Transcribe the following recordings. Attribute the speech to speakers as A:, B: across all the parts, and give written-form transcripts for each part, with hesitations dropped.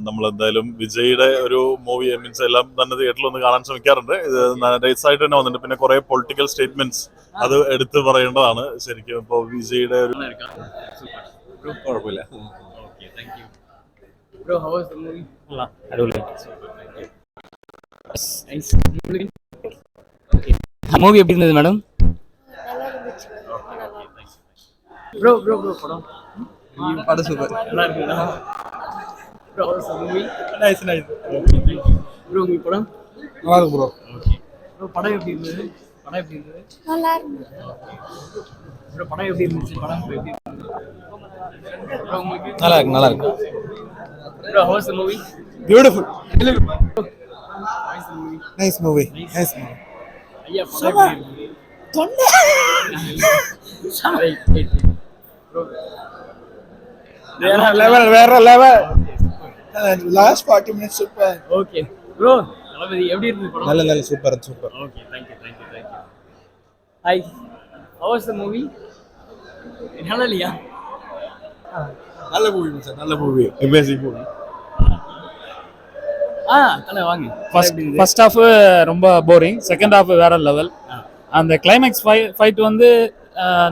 A: നമ്മൾ എന്തായാലും വിജയുടെ ഒരു മൂവി മീൻസ് എല്ലാം തന്നെ തിയേറ്ററിൽ ഒന്ന് കാണാൻ ശ്രമിക്കാറുണ്ട്. ഇത് നൈസായിട്ട് തന്നെ വന്നിട്ടുണ്ട്. പിന്നെ കുറെ പൊളിറ്റിക്കൽ സ്റ്റേറ്റ്മെന്റ്സ് അത് എടുത്ത് പറയേണ്ടതാണ് ശരിക്കും. ഇപ്പോൾ വിജയുടെ ഒരു കുഴപ്പമില്ല.
B: மூவி எப்படி இருந்தது மேடம்?
C: ப்ரோ ப்ரோ ப்ரோ படம்
B: படம் சூப்பர்.
C: நல்லா இருக்குதா bro? Movie
B: nice nice.
C: Bro உங்க படம்
B: நல்லா இருக்கு ப்ரோ.
C: ஓகே ப்ரோ படம் எப்படி இருந்தது? படம் எப்படி இருந்தது?
D: நல்லா இருக்கு
C: ப்ரோ படம் எப்படி இருந்துச்சு? படம் எப்படி இருந்தது ப்ரோ உங்களுக்கு?
B: நல்லா இருக்கு நல்லா இருக்கு.
C: Bro how was the movie?
B: Beautiful.
C: Nice movie.
B: Nice movie.
C: ஐயா படம் எப்படி இருந்தது?
D: தொண்டை
C: ப்ரோ
B: வேற level. Last 40 minutes super.
C: Okay bro Thalapathy எப்படி இருந்தது படம்?
B: நல்ல super super.
C: Okay thank you hi how was the movie? நல்லா இல்லையா?
B: நல்ல மூவி சார், நல்ல மூவி, அமேசிங் மூவி.
C: தல வாங்க.
E: ஃபர்ஸ்ட் ஹாஃப் ரொம்ப போரிங், செகண்ட் ஹாஃப் வேற லெவல். அந்த கிளைமேக்ஸ் ஃபைட் வந்து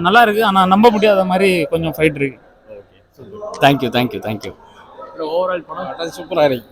E: நல்லா இருக்கு, ஆனா நம்ப முடியாத மாதிரி கொஞ்சம் ஃபைட் இருக்கு.
C: Thank you
E: thank you.
C: ஓவரால் படம்
B: சூப்பரா இருக்கு.